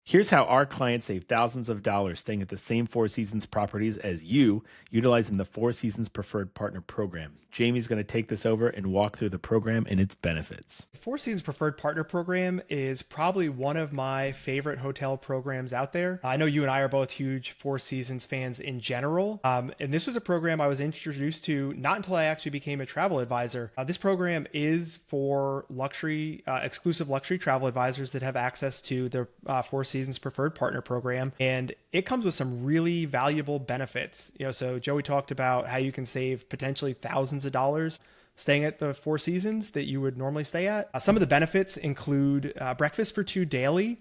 Here's how our clients save thousands of dollars staying at the same Four Seasons properties as you, utilizing the Four Seasons Preferred Partner Program. Jamie's going to take this over and walk through the program and its benefits. Four Seasons Preferred Partner Program is probably one of my favorite hotel programs out there. I know you and I are both huge Four Seasons fans in general. And this was a program I was introduced to not until I actually became a travel advisor. This program is for exclusive luxury travel advisors that have access to the Four Seasons Preferred Partner Program. And it comes with some really valuable benefits. So Joey talked about how you can save potentially thousands of dollars staying at the Four Seasons that you would normally stay at. Some of the benefits include breakfast for two daily,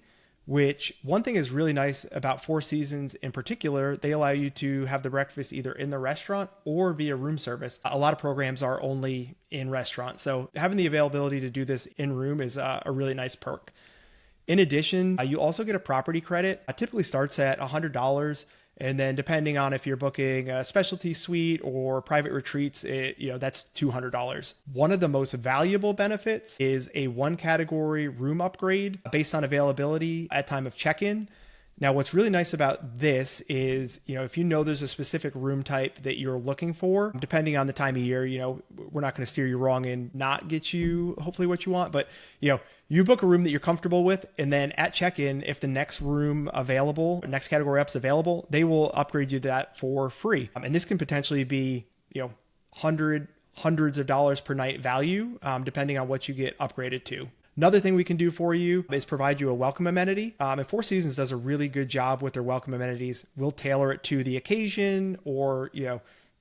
which one thing is really nice about Four Seasons in particular, they allow you to have the breakfast either in the restaurant or via room service. A lot of programs are only in restaurants. So having the availability to do this in room is a really nice perk. In addition, you also get a property credit. It typically starts at $100. And then depending on if you're booking a specialty suite or private retreats, that's $200. One of the most valuable benefits is a one category room upgrade based on availability at time of check-in. Now, what's really nice about this is, if there's a specific room type that you're looking for, depending on the time of year, we're not going to steer you wrong and not get you hopefully what you want, but you book a room that you're comfortable with, and then at check-in, if the next room available, next category up's available, they will upgrade you that for free. And this can potentially be, hundreds of dollars per night value, depending on what you get upgraded to. Another thing we can do for you is provide you a welcome amenity. And Four Seasons does a really good job with their welcome amenities. We'll tailor it to the occasion, or,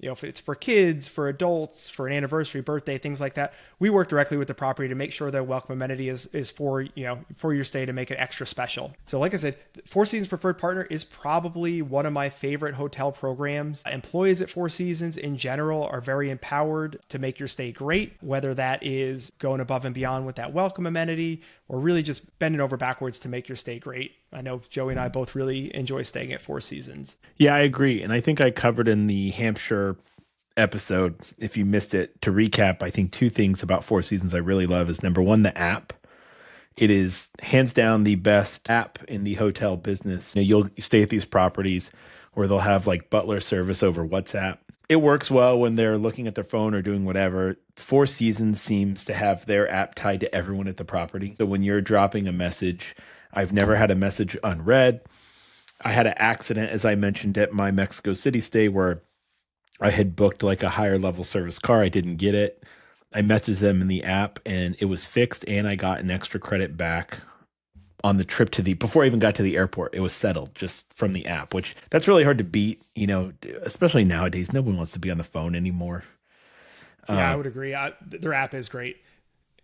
if it's for kids, for adults, for an anniversary, birthday, things like that. We work directly with the property to make sure their welcome amenity is for your stay to make it extra special. So like I said, Four Seasons Preferred Partner is probably one of my favorite hotel programs. Employees at Four Seasons in general are very empowered to make your stay great, whether that is going above and beyond with that welcome amenity or really just bending over backwards to make your stay great. I know Joey and I both really enjoy staying at Four Seasons. Yeah, I agree. And I think I covered in the Hampshire episode, if you missed it, to recap, I think two things about Four Seasons I really love is number one, the app. It is hands down the best app in the hotel business. You'll stay at these properties where they'll have like butler service over WhatsApp. It works well when they're looking at their phone or doing whatever. Four Seasons seems to have their app tied to everyone at the property. So when you're dropping a message, I've never had a message unread. I had an accident, as I mentioned, at my Mexico City stay where I had booked like a higher level service car. I didn't get it. I messaged them in the app and it was fixed, and I got an extra credit back on the trip before I even got to the airport. It was settled just from the app, which that's really hard to beat, especially nowadays. No one wants to be on the phone anymore. Yeah, I would agree. Their app is great.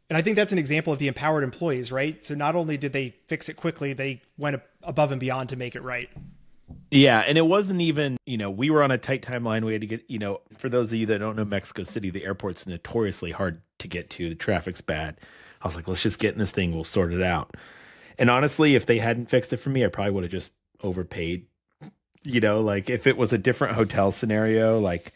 And I think that's an example of the empowered employees, right? So not only did they fix it quickly, they went above and beyond to make it right. Yeah, and it wasn't even, we were on a tight timeline. We had to get, for those of you that don't know Mexico City, the airport's notoriously hard to get to. The traffic's bad. I was like, let's just get in this thing. We'll sort it out. And honestly, if they hadn't fixed it for me, I probably would have just overpaid. Like if it was a different hotel scenario, like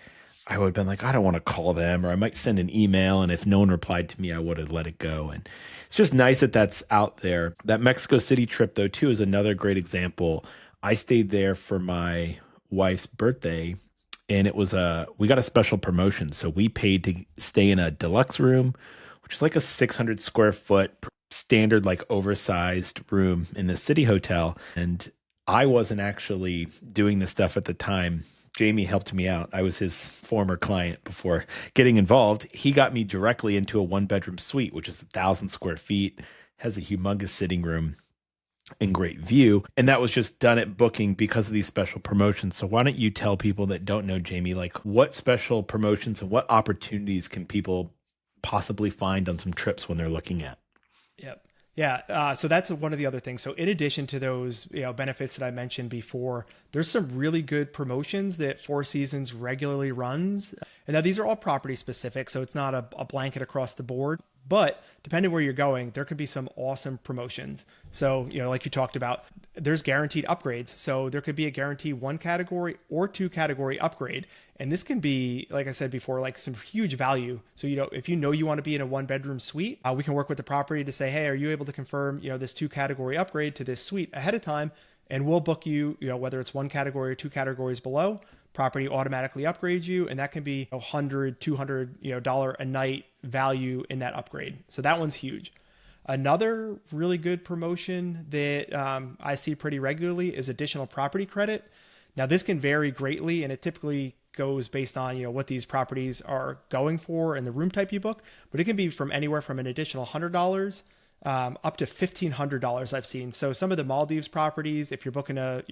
I would have been like, I don't want to call them, or I might send an email. And if no one replied to me, I would have let it go. And it's just nice that that's out there. That Mexico City trip, though, too, is another great example. I stayed there for my wife's birthday, and we got a special promotion. So we paid to stay in a deluxe room, which is like a 600 square foot standard, like oversized room in the city hotel. And I wasn't actually doing this stuff at the time. Jamie helped me out. I was his former client before getting involved. He got me directly into a 1-bedroom suite, which is 1,000 square feet, has a humongous sitting room and great view. And that was just done at booking because of these special promotions. So why don't you tell people that don't know Jamie, like what special promotions and what opportunities can people possibly find on some trips when they're looking at? Yep. Yeah. So that's one of the other things. So in addition to those benefits that I mentioned before, there's some really good promotions that Four Seasons regularly runs. And now these are all property specific, so it's not a blanket across the board. But depending where you're going, there could be some awesome promotions. So, like you talked about, there's guaranteed upgrades. So there could be a guarantee 1 category or 2 category upgrade. And this can be, like I said before, like some huge value. So, if you want to be in a 1 bedroom suite, we can work with the property to say, hey, are you able to confirm, this 2 category upgrade to this suite ahead of time? And we'll book you, whether it's 1 category or 2 categories below, property automatically upgrades you. And that can be $100, $200, a night value in that upgrade. So that one's huge. Another really good promotion that I see pretty regularly is additional property credit. Now, this can vary greatly, and it typically goes based on what these properties are going for and the room type you book, but it can be from anywhere from an additional $100 up to $1,500 I've seen. So some of the Maldives properties, if you're booking a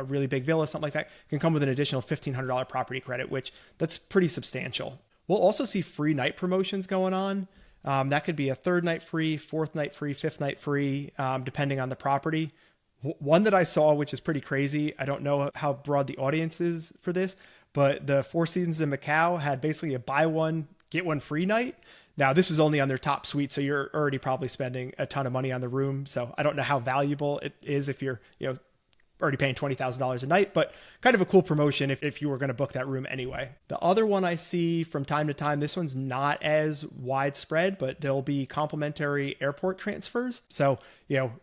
really big villa, something like that, can come with an additional $1,500 property credit, which that's pretty substantial. We'll also see free night promotions going on. That could be a 3rd night free, 4th night free, 5th night free, depending on the property. One that I saw, which is pretty crazy, I don't know how broad the audience is for this, but the Four Seasons in Macau had basically a buy one, get one free night. Now, this was only on their top suite, so you're already probably spending a ton of money on the room. So I don't know how valuable it is if you're, already paying $20,000 a night, but kind of a cool promotion if you were going to book that room anyway. The other one I see from time to time, this one's not as widespread, but there'll be complimentary airport transfers. So,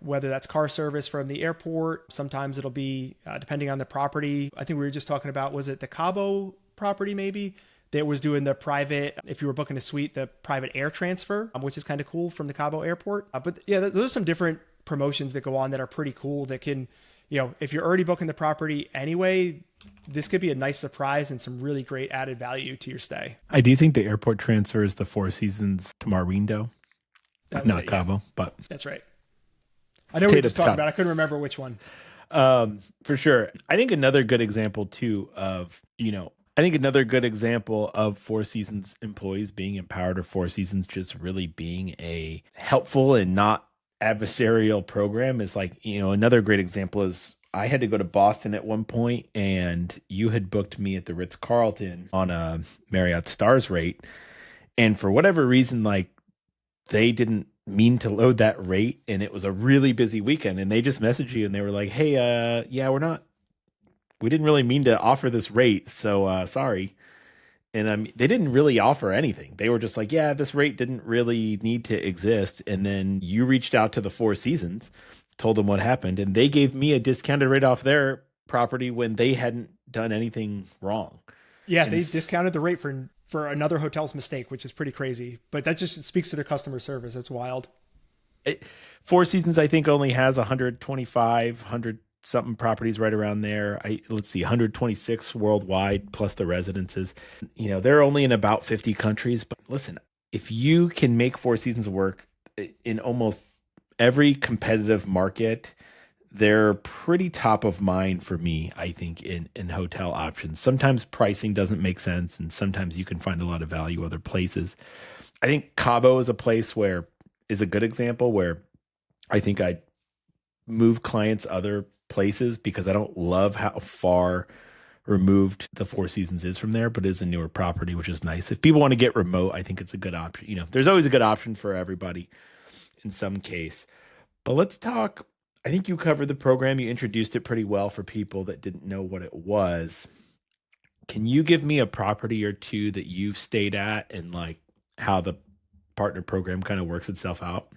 whether that's car service from the airport, sometimes it'll be, depending on the property. I think we were just talking about, was it the Cabo property maybe? That was doing the private, if you were booking a suite, the private air transfer, which is kind of cool from the Cabo airport. But yeah, those are some different promotions that go on that are pretty cool that can, if you're already booking the property anyway, this could be a nice surprise and some really great added value to your stay. I do think the airport transfer is the Four Seasons to Marindo, not Cabo, but that's right. I know we were just talking about, I couldn't remember which one. For sure. I think another good example too of, Four Seasons employees being empowered, or Four Seasons just really being a helpful and not adversarial program is like, another great example is I had to go to Boston at one point, and you had booked me at the Ritz-Carlton on a Marriott Stars rate. And for whatever reason, like, they didn't mean to load that rate, and it was a really busy weekend, and they just messaged you and they were like, hey, we didn't really mean to offer this rate, so sorry. And they didn't really offer anything. They were just like, yeah, this rate didn't really need to exist. And then you reached out to the Four Seasons, told them what happened, and they gave me a discounted rate off their property when they hadn't done anything wrong. Yeah, they discounted the rate for another hotel's mistake, which is pretty crazy. But that just speaks to their customer service. It's wild. Four Seasons, I think, only has 100 something properties right around there. 126 worldwide plus the residences. They're only in about 50 countries. But listen, if you can make Four Seasons work in almost every competitive market, they're pretty top of mind for me, I think, in hotel options. Sometimes pricing doesn't make sense, and sometimes you can find a lot of value other places. I think Cabo is a good example where I think I'd move clients other places because I don't love how far removed the Four Seasons is from there, but it is a newer property, which is nice. If people want to get remote, I think it's a good option. There's always a good option for everybody in some case. But let's talk. I think you covered the program. You introduced it pretty well for people that didn't know what it was. Can you give me a property or two that you've stayed at and like how the partner program kind of works itself out?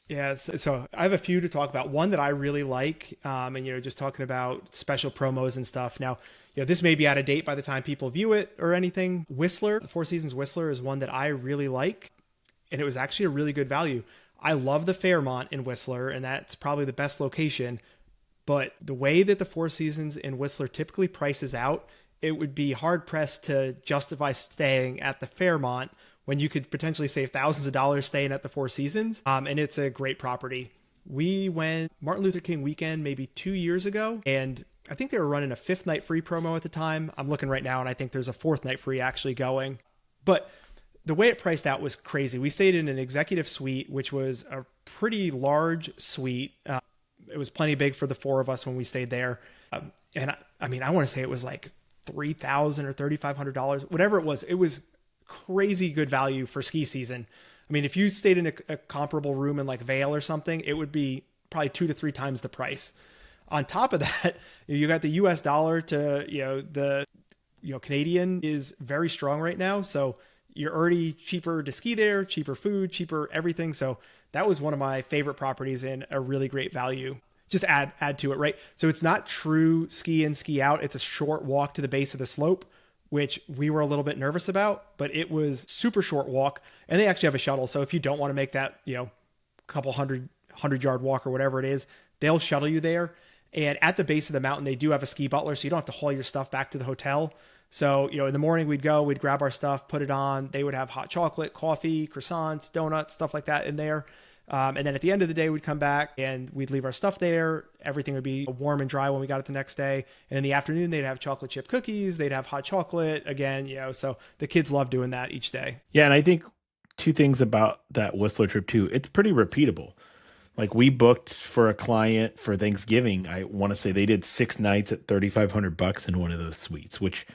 Yeah, so I have a few to talk about. One that I really like, and just talking about special promos and stuff. Now, this may be out of date by the time people view it or anything. Whistler, Four Seasons Whistler, is one that I really like, and it was actually a really good value. I love the Fairmont in Whistler, and that's probably the best location. But the way that the Four Seasons in Whistler typically prices out, it would be hard pressed to justify staying at the Fairmont when you could potentially save thousands of dollars staying at the Four Seasons. And it's a great property. We went Martin Luther King weekend maybe 2 years ago, and I think they were running a 5th night free promo at the time. I'm looking right now, and I think there's a 4th night free actually going. But the way it priced out was crazy. We stayed in an executive suite, which was a pretty large suite. It was plenty big for the 4 of us when we stayed there. And I want to say it was like $3,000 or $3,500, whatever it was. It was crazy good value for ski season. I mean, if you stayed in a comparable room in like Vail or something, it would be probably 2 to 3 times the price. On top of that, you got the US dollar to, the, Canadian is very strong right now. So you're already cheaper to ski there, cheaper food, cheaper everything. So that was one of my favorite properties and a really great value. Just add to it, right? So it's not true ski in, ski out. It's a short walk to the base of the slope, which we were a little bit nervous about, but it was super short walk. And they actually have a shuttle. So if you don't want to make that, couple hundred-yard walk or whatever it is, they'll shuttle you there. And at the base of the mountain, they do have a ski butler, so you don't have to haul your stuff back to the hotel. So, in the morning we'd grab our stuff, put it on. They would have hot chocolate, coffee, croissants, donuts, stuff like that in there. And then at the end of the day, we'd come back and we'd leave our stuff there. Everything would be warm and dry when we got it the next day. And in the afternoon, they'd have chocolate chip cookies. They'd have hot chocolate again, so the kids love doing that each day. Yeah. And I think two things about that Whistler trip too. It's pretty repeatable. Like we booked for a client for Thanksgiving. I want to say they did 6 nights at $3,500 in one of those suites, which,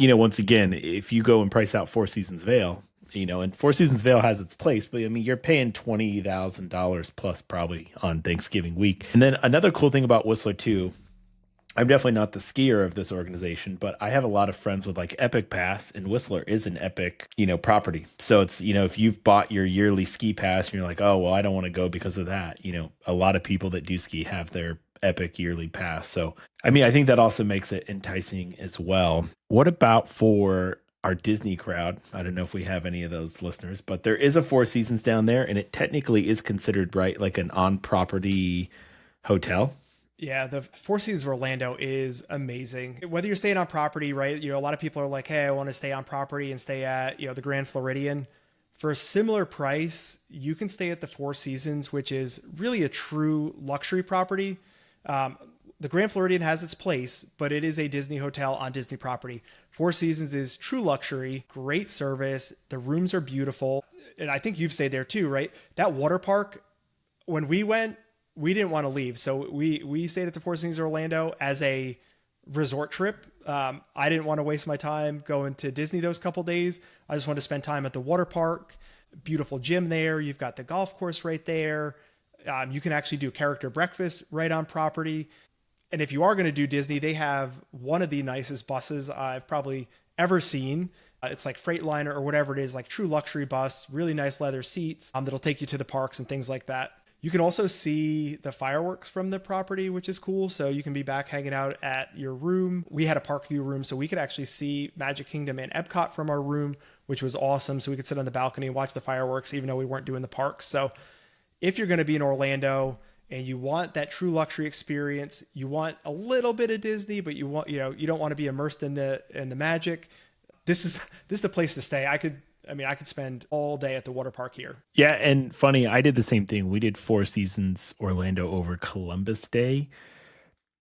once again, if you go and price out Four Seasons Vail, and Four Seasons Vail has its place, but I mean, you're paying $20,000 plus probably on Thanksgiving week. And then another cool thing about Whistler too, I'm definitely not the skier of this organization, but I have a lot of friends with like Epic Pass, and Whistler is an Epic, property. So it's, if you've bought your yearly ski pass and you're like, oh, well, I don't want to go because of that. A lot of people that do ski have their Epic yearly pass. So, I mean, I think that also makes it enticing as well. What about for our Disney crowd? I don't know if we have any of those listeners, but there is a Four Seasons down there, and it technically is considered, right, like an on-property hotel. Yeah, the Four Seasons of Orlando is amazing. Whether you're staying on property, right? A lot of people are like, hey, I want to stay on property and stay at, the Grand Floridian. For a similar price, you can stay at the Four Seasons, which is really a true luxury property. The Grand Floridian has its place, but it is a Disney hotel on Disney property. Four Seasons is true luxury, great service. The rooms are beautiful. And I think you've stayed there too, right? That water park, when we went, we didn't want to leave. So we stayed at the Four Seasons Orlando as a resort trip. I didn't want to waste my time going to Disney those couple days. I just wanted to spend time at the water park. Beautiful gym there. You've got the golf course right there. You can actually do character breakfast right on property. And if you are going to do Disney, they have one of the nicest buses I've probably ever seen. It's like Freightliner or whatever it is, like true luxury bus, really nice leather seats that'll take you to the parks and things like that. You can also see the fireworks from the property, which is cool. So you can be back hanging out at your room. We had a park view room, so we could actually see Magic Kingdom and Epcot from our room, which was awesome. So we could sit on the balcony and watch the fireworks, even though we weren't doing the parks. So if you're going to be in Orlando and you want that true luxury experience, you want a little bit of Disney, but you want, you don't want to be immersed in the magic. This is the place to stay. I could spend all day at the water park here. Yeah, and funny, I did the same thing. We did Four Seasons Orlando over Columbus Day,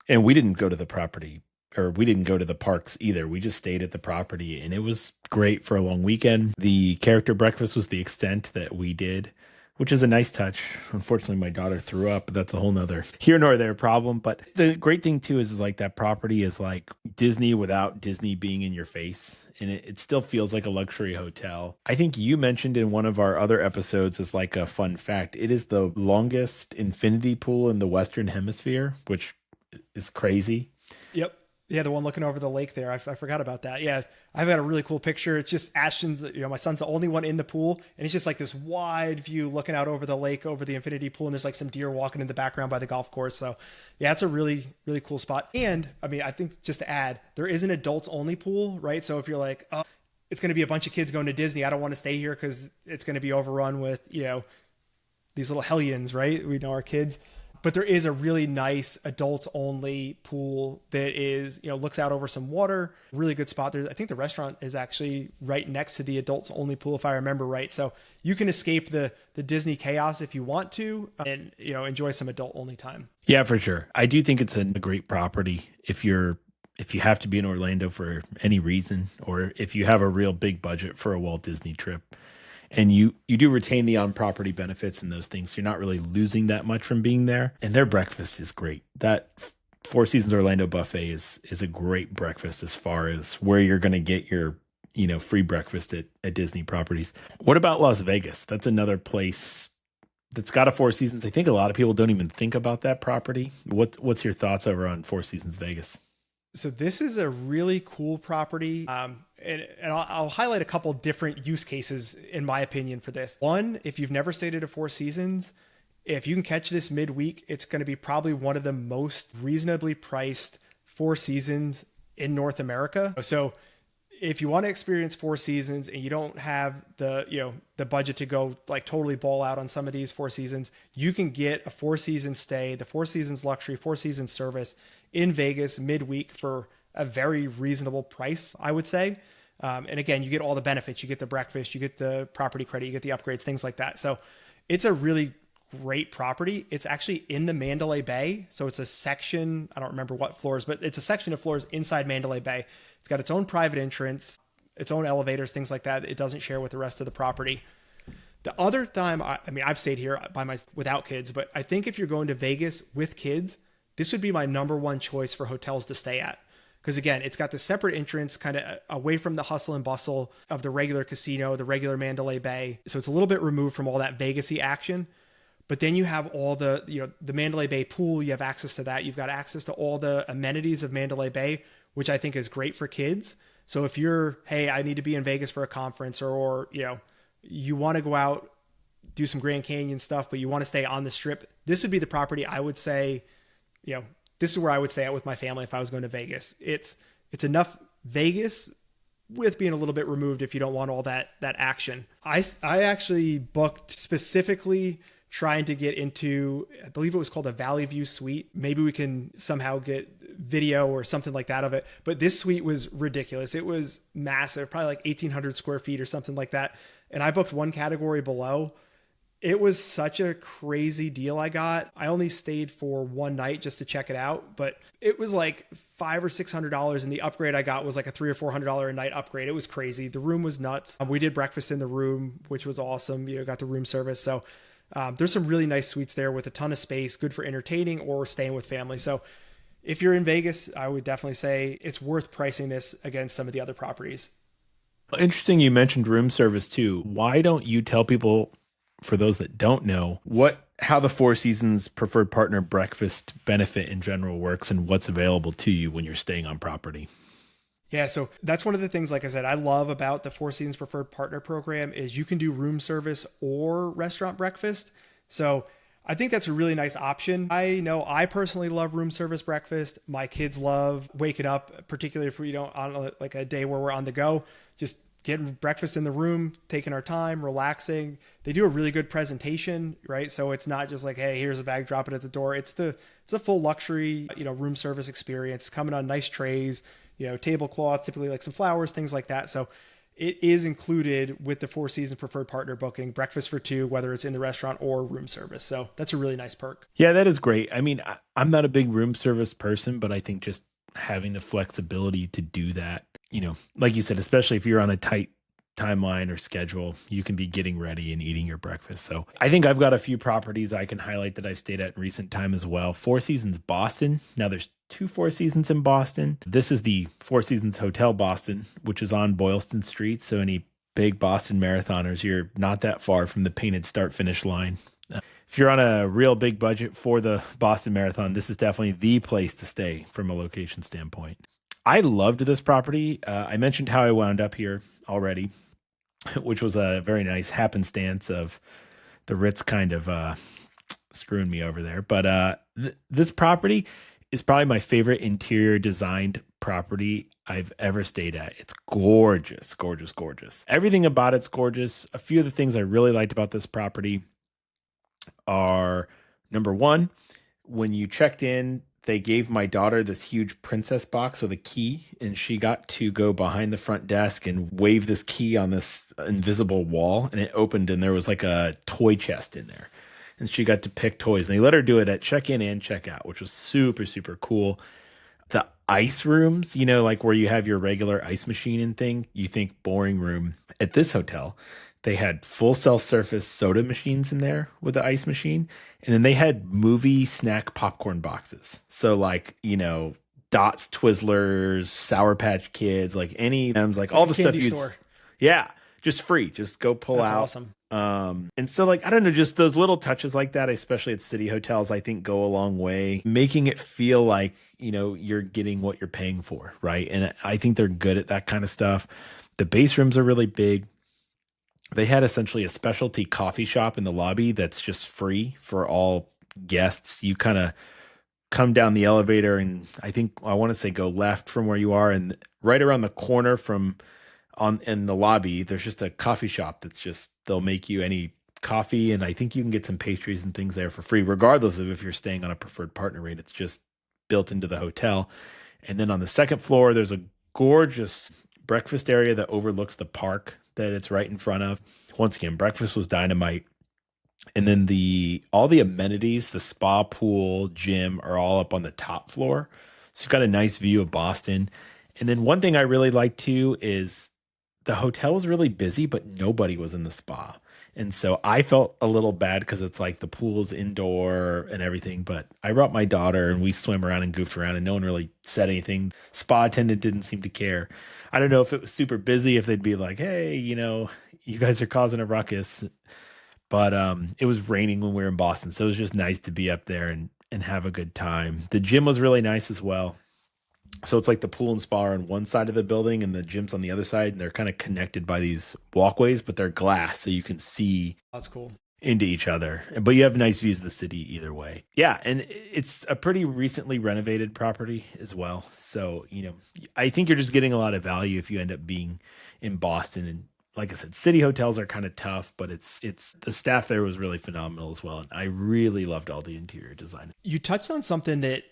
and we didn't go to the property, or we didn't go to the parks either. We just stayed at the property, and it was great for a long weekend. The character breakfast was the extent that we did, which is a nice touch. Unfortunately, my daughter threw up, but that's a whole nother here nor there problem. But the great thing too is like that property is like Disney without Disney being in your face. And it still feels like a luxury hotel. I think you mentioned in one of our other episodes as like a fun fact, it is the longest infinity pool in the Western Hemisphere, which is crazy. Yep. Yeah, the one looking over the lake there. I forgot about that. Yeah, I've got a really cool picture. It's just Ashton's, my son's the only one in the pool, and he's just like this wide view looking out over the lake, over the infinity pool, and there's like some deer walking in the background by the golf course. So yeah, it's a really, really cool spot. And I mean, I think just to add, there is an adults only pool, right? So if you're like, oh, it's going to be a bunch of kids going to Disney, I don't want to stay here because it's going to be overrun with, these little hellions, right? We know our kids. But there is a really nice adults only pool that is, looks out over some water. Really good spot there. I think the restaurant is actually right next to the adults only pool, if I remember right. So you can escape the Disney chaos if you want to, and enjoy some adult only time. Yeah, for sure. I do think it's a great property if you have to be in Orlando for any reason, or if you have a real big budget for a Walt Disney trip. And you do retain the on-property benefits and those things. So you're not really losing that much from being there. And their breakfast is great. That Four Seasons Orlando buffet is a great breakfast as far as where you're going to get your, free breakfast at Disney properties. What about Las Vegas? That's another place that's got a Four Seasons. I think a lot of people don't even think about that property. What's your thoughts over on Four Seasons Vegas? So this is a really cool property. And I'll highlight a couple different use cases in my opinion for this. One, if you've never stayed at a Four Seasons, if you can catch this midweek, it's going to be probably one of the most reasonably priced Four Seasons in North America. So if you want to experience Four Seasons and you don't have the budget to go like totally ball out on some of these Four Seasons, you can get a Four Seasons stay, the Four Seasons luxury, Four Seasons service in Vegas midweek for a very reasonable price, I would say. And again, you get all the benefits. You get the breakfast, you get the property credit, you get the upgrades, things like that. So it's a really great property. It's actually in the Mandalay Bay. So it's a section, I don't remember what floors, but it's a section of floors inside Mandalay Bay. It's got its own private entrance, its own elevators, things like that. It doesn't share with the rest of the property. The other time, I mean, I've stayed here without kids, but I think if you're going to Vegas with kids, this would be my number one choice for hotels to stay at. Because again, it's got the separate entrance kind of away from the hustle and bustle of the regular casino, the regular Mandalay Bay. So it's a little bit removed from all that Vegas-y action. But then you have all the Mandalay Bay pool. You have access to that. You've got access to all the amenities of Mandalay Bay, which I think is great for kids. So if you're, hey, I need to be in Vegas for a conference or you want to go out, do some Grand Canyon stuff, but you want to stay on the strip, this would be the property I would say, this is where I would stay at with my family if I was going to Vegas. It's enough Vegas with being a little bit removed if you don't want all that action. I actually booked specifically trying to get into, I believe it was called a Valley View suite. Maybe we can somehow get video or something like that of it. But this suite was ridiculous. It was massive, probably like 1,800 square feet or something like that. And I booked one category below. It was such a crazy deal I got. I only stayed for one night just to check it out, but it was like $500 or $600, and the upgrade I got was like a $300 or $400 a night upgrade. It was crazy. The room was nuts. We did breakfast in the room, which was awesome. Got the room service. So there's some really nice suites there with a ton of space, good for entertaining or staying with family. So if you're in Vegas, I would definitely say it's worth pricing this against some of the other properties. Interesting you mentioned room service too. Why don't you tell people, for those that don't know, how the Four Seasons Preferred Partner breakfast benefit in general works and what's available to you when you're staying on property? Yeah, so that's one of the things, like I said, I love about the Four Seasons Preferred Partner program is you can do room service or restaurant breakfast. So I think that's a really nice option. I know I personally love room service breakfast. My kids love waking up, particularly if we don't on like a day where we're on the go, just getting breakfast in the room, taking our time, relaxing. They do a really good presentation, right? So it's not just like, hey, here's a bag, drop it at the door. It's a full luxury, room service experience, coming on nice trays, tablecloth, typically like some flowers, things like that. So it is included with the Four Seasons Preferred Partner booking, breakfast for two, whether it's in the restaurant or room service. So that's a really nice perk. Yeah, that is great. I mean, I'm not a big room service person, but I think just having the flexibility to do that, like you said, especially if you're on a tight timeline or schedule, you can be getting ready and eating your breakfast. So I think I've got a few properties I can highlight that I've stayed at in recent time as well. Four Seasons Boston. Now there's two Four Seasons in Boston. This is the Four Seasons Hotel Boston, which is on Boylston Street. So any big Boston marathoners, you're not that far from the painted start finish line. If you're on a real big budget for the Boston Marathon, this is definitely the place to stay from a location standpoint. I loved this property. I mentioned how I wound up here already, which was a very nice happenstance of the Ritz kind of screwing me over there. But this property is probably my favorite interior designed property I've ever stayed at. It's gorgeous, gorgeous, gorgeous. Everything about it's gorgeous. A few of the things I really liked about this property are, number one, when you checked in, they gave my daughter this huge princess box with a key, and she got to go behind the front desk and wave this key on this invisible wall, and it opened, and there was like a toy chest in there, and she got to pick toys. And they let her do it at check-in and check-out, which was super, super cool. The ice rooms, like where you have your regular ice machine and thing, you think boring room. At this hotel, they had full self-service soda machines in there with the ice machine. And then they had movie snack popcorn boxes. So like, Dots, Twizzlers, Sour Patch Kids, like any, like all the stuff you'd, yeah, just free, just go pull That's out. awesome. And so like, I don't know, just those little touches like that, especially at city hotels, I think go a long way, making it feel like, you're getting what you're paying for, right? And I think they're good at that kind of stuff. The base rooms are really big. They had essentially a specialty coffee shop in the lobby that's just free for all guests. You kind of come down the elevator and I want to say go left from where you are, and right around the corner from on in the lobby there's just a coffee shop that's just they'll make you any coffee, and I think you can get some pastries and things there for free regardless of if you're staying on a preferred partner rate. It's just built into the hotel. And then on the second floor there's a gorgeous breakfast area that overlooks the park that it's right in front of. Once again, breakfast was dynamite. And then the all the amenities, the spa, pool, gym are all up on the top floor. So you've got a nice view of Boston. And then one thing I really like too is the hotel was really busy, but nobody was in the spa. And so I felt a little bad because it's like the pool's indoor and everything. But I brought my daughter and we swam around and goofed around and no one really said anything. Spa attendant didn't seem to care. I don't know if it was super busy, if they'd be like, hey, you guys are causing a ruckus. But it was raining when we were in Boston. So it was just nice to be up there and have a good time. The gym was really nice as well. So it's like the pool and spa are on one side of the building and the gym's on the other side. And they're kind of connected by these walkways, but they're glass. So you can see That's cool. into each other. But you have nice views of the city either way. Yeah. And it's a pretty recently renovated property as well. So, I think you're just getting a lot of value if you end up being in Boston. And like I said, city hotels are kind of tough, but it's the staff there was really phenomenal as well. And I really loved all the interior design. You touched on something that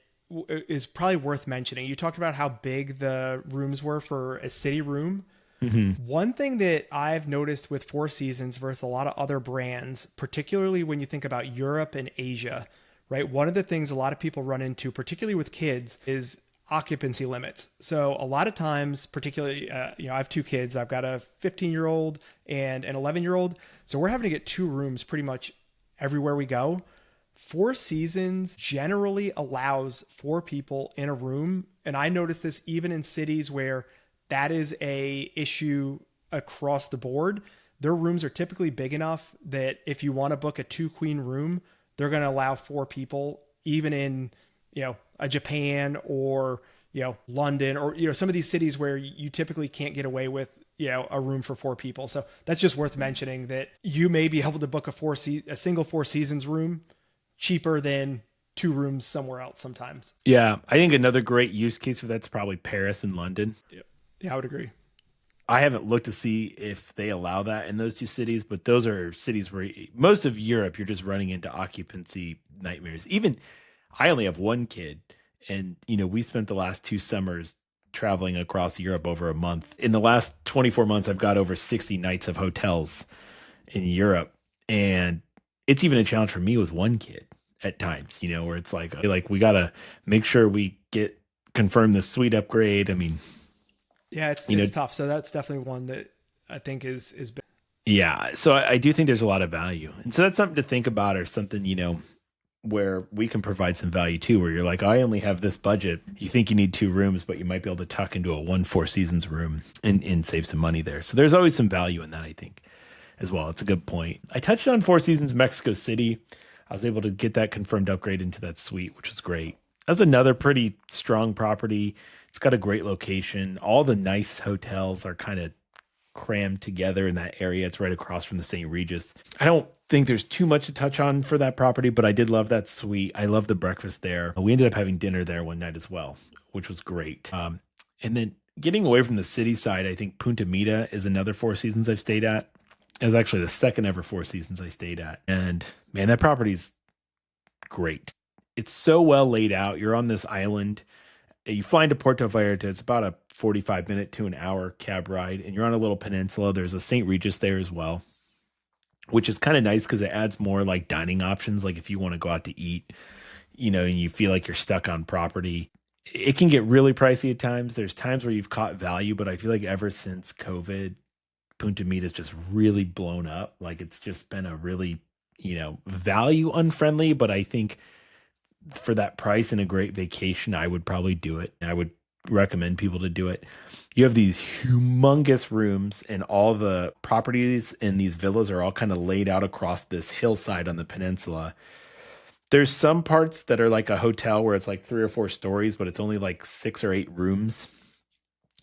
is probably worth mentioning. You talked about how big the rooms were for a city room. Mm-hmm. One thing that I've noticed with Four Seasons versus a lot of other brands, particularly when you think about Europe and Asia, right? One of the things a lot of people run into, particularly with kids, is occupancy limits. So a lot of times, particularly, I have two kids. I've got a 15-year-old and an 11-year-old. So we're having to get two rooms pretty much everywhere we go. Four Seasons generally allows four people in a room. And I noticed this even in cities where that is a issue across the board. Their rooms are typically big enough that if you want to book a 2-queen room, they're going to allow four people, even in, a Japan or, London or, some of these cities where you typically can't get away with, a room for four people. So that's just worth mentioning that you may be able to book a single Four Seasons room cheaper than two rooms somewhere else sometimes. Yeah. I think another great use case for that's probably Paris and London. Yeah, I would agree. I haven't looked to see if they allow that in those two cities, but those are cities where most of Europe, you're just running into occupancy nightmares. Even I only have one kid, and we spent the last 2 summers traveling across Europe over a month. In the last 24 months, I've got over 60 nights of hotels in Europe, and it's even a challenge for me with one kid at times, where it's like we got to make sure we confirm the suite upgrade. I mean, yeah, it's tough. So that's definitely one that I think is big. Yeah. So I do think there's a lot of value. And so that's something to think about, or something, where we can provide some value too, where you're like, I only have this budget. You think you need 2 rooms, but you might be able to tuck into a 1 Four Seasons room and save some money there. So there's always some value in that, I think, as well. It's a good point. I touched on Four Seasons Mexico City. I was able to get that confirmed upgrade into that suite, which was great. That's another pretty strong property. It's got a great location. All the nice hotels are kind of crammed together in that area. It's right across from the St. Regis. I don't think there's too much to touch on for that property, but I did love that suite. I love the breakfast there. We ended up having dinner there one night as well, which was great. And then getting away from the city side, I think Punta Mita is another Four Seasons I've stayed at. It was actually the second ever Four Seasons I stayed at. And man, that property's great. It's so well laid out. You're on this island. You fly into Puerto Vallarta. It's about a 45-minute to an hour cab ride, and you're on a little peninsula. There's a St. Regis there as well, which is kind of nice because it adds more like dining options. Like if you want to go out to eat, and you feel like you're stuck on property, it can get really pricey at times. There's times where you've caught value, but I feel like ever since COVID, Punta Mita is just really blown up. Like it's just been a really, value unfriendly, but I think for that price and a great vacation, I would probably do it. I would recommend people to do it. You have these humongous rooms, and all the properties in these villas are all kind of laid out across this hillside on the peninsula. There's some parts that are like a hotel where it's like 3 or 4 stories, but it's only like 6 or 8 rooms,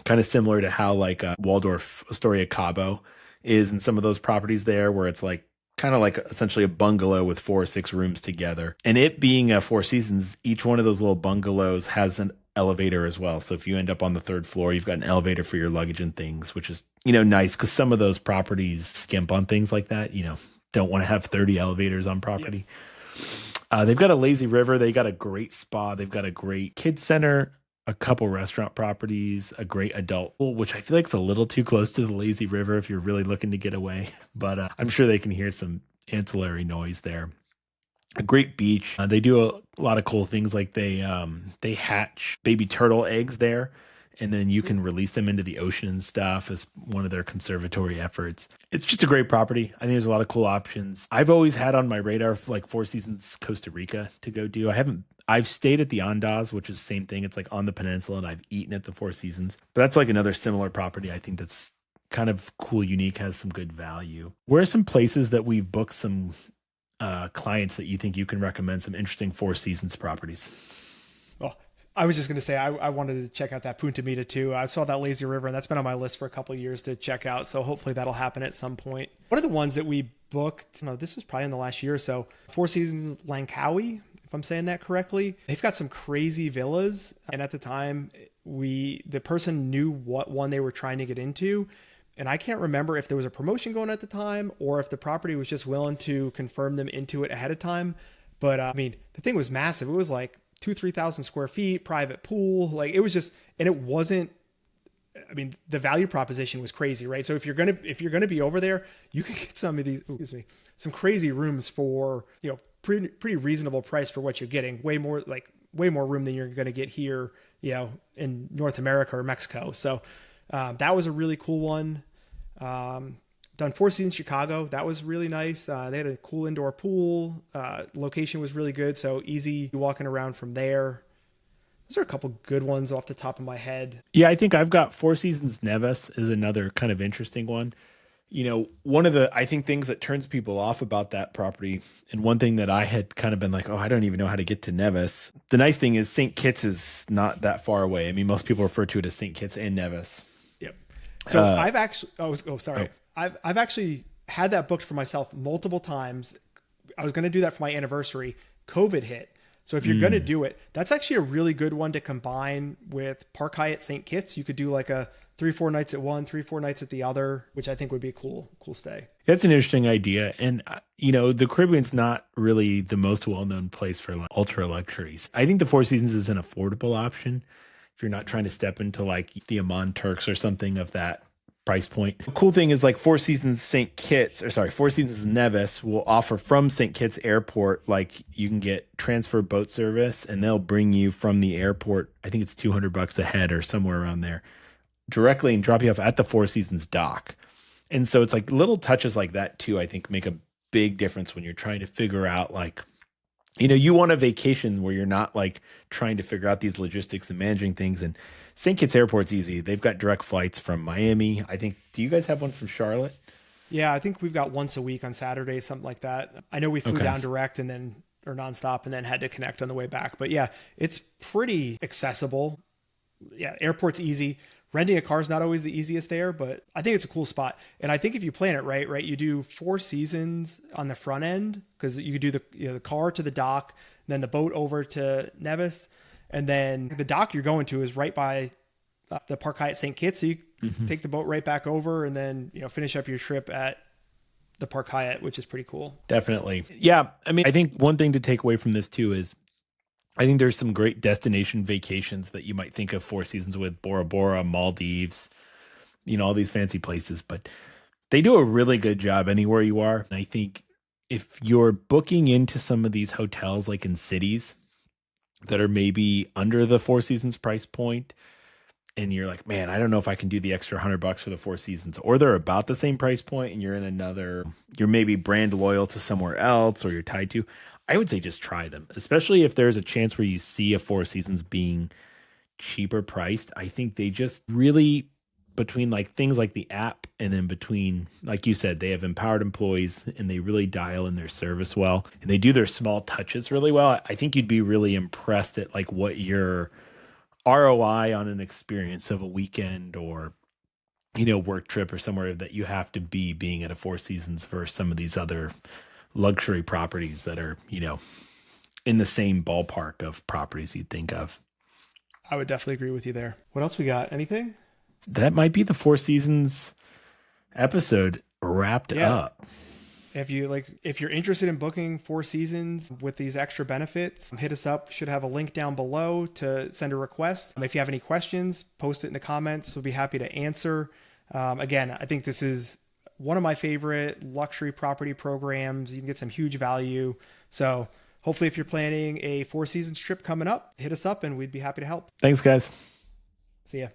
kind of similar to how like Waldorf Astoria Cabo is in some of those properties there, where it's like kind of like essentially a bungalow with 4 or 6 rooms together. And it being a Four Seasons, each one of those little bungalows has an elevator as well. So if you end up on the 3rd floor, you've got an elevator for your luggage and things, which is, nice, because some of those properties skimp on things like that, don't want to have 30 elevators on property. They've got a lazy river. They got a great spa. They've got a great kids center, a couple restaurant properties, a great adult pool, which I feel like is a little too close to the lazy river if you're really looking to get away. But I'm sure they can hear some ancillary noise there. A great beach. They do a lot of cool things, like they hatch baby turtle eggs there, and then you can release them into the ocean and stuff as one of their conservatory efforts. It's just a great property. I think there's a lot of cool options. I've always had on my radar like Four Seasons Costa Rica to go do. I've stayed at the Andaz, which is the same thing. It's like on the peninsula, and I've eaten at the Four Seasons. But that's like another similar property I think that's kind of cool, unique, has some good value. Where are some places that we've booked some clients that you think you can recommend, some interesting Four Seasons properties? Well, I was just going to say, I wanted to check out that Punta Mita too. I saw that lazy river, and that's been on my list for a couple of years to check out. So hopefully that'll happen at some point. One of the ones that we booked, this was probably in the last year or so, Four Seasons Langkawi, if I'm saying that correctly. They've got some crazy villas. And at the time, the person knew what one they were trying to get into. And I can't remember if there was a promotion going at the time or if the property was just willing to confirm them into it ahead of time. But the thing was massive. It was like 2,000-3,000 square feet, private pool. Like, it was just, and it wasn't, the value proposition was crazy, right? So if you're gonna be over there, you can get some of these, some crazy rooms for, pretty reasonable price for what you're getting. Way more room than you're going to get here, in North America or Mexico. So that was a really cool one. Done Four Seasons Chicago. That was really nice. They had a cool indoor pool. Location was really good, so easy walking around from there. Those are a couple good ones off the top of my head. Yeah, I think I've got Four Seasons Nevis is another kind of interesting one. One of the, I think, things that turns people off about that property, and one thing that I had kind of been like, I don't even know how to get to Nevis. The nice thing is St. Kitts is not that far away. Most people refer to it as St. Kitts and Nevis. Yep. So I've actually, I've actually had that booked for myself multiple times. I was going to do that for my anniversary. COVID hit. So if you're going to do it, that's actually a really good one to combine with Park Hyatt St. Kitts. You could do like a 3-4 nights at one, 3-4 nights at the other, which I think would be a cool stay. That's an interesting idea. And, the Caribbean's not really the most well-known place for like ultra luxuries. I think the Four Seasons is an affordable option if you're not trying to step into like the Amman Turks or something of that price point. The cool thing is like Four Seasons Nevis will offer from St. Kitts Airport, like you can get transfer boat service, and they'll bring you from the airport. I think it's $200 a head or somewhere around there, directly, and drop you off at the Four Seasons dock. And so it's like little touches like that too, I think, make a big difference when you're trying to figure out like, you want a vacation where you're not like trying to figure out these logistics and managing things. And St. Kitts Airport's easy. They've got direct flights from Miami. I think, do you guys have one from Charlotte? Yeah, I think we've got once a week on Saturdays, something like that. I know we flew down direct or nonstop and then had to connect on the way back. But yeah, it's pretty accessible. Yeah, airport's easy. Renting a car is not always the easiest there, but I think it's a cool spot. And I think if you plan it right, you do Four Seasons on the front end, because you could do the car to the dock, then the boat over to Nevis, and then the dock you're going to is right by the Park Hyatt St. Kitts. So you take the boat right back over, and then finish up your trip at the Park Hyatt, which is pretty cool. Definitely. Yeah, I think one thing to take away from this too is, I think there's some great destination vacations that you might think of Four Seasons with: Bora Bora, Maldives, all these fancy places, but they do a really good job anywhere you are. And I think if you're booking into some of these hotels, like in cities that are maybe under the Four Seasons price point, and you're like, man, I don't know if I can do the extra $100 for the Four Seasons, or they're about the same price point and you're maybe brand loyal to somewhere else, or you're tied to, I would say just try them, especially if there's a chance where you see a Four Seasons being cheaper priced. I think they just really, between like things like the app and then between, like you said, they have empowered employees and they really dial in their service well and they do their small touches really well. I think you'd be really impressed at like what your ROI on an experience of a weekend or work trip or somewhere that you have to be being at a Four Seasons versus some of these other luxury properties that are, in the same ballpark of properties you'd think of. I would definitely agree with you there. What else we got? Anything? That might be the Four Seasons episode wrapped up. If you're interested in booking Four Seasons with these extra benefits, hit us up. Should have a link down below to send a request. If you have any questions, post it in the comments. We'll be happy to answer. Again, I think this is one of my favorite luxury property programs. You can get some huge value. So hopefully if you're planning a Four Seasons trip coming up, hit us up and we'd be happy to help. Thanks, guys. See ya.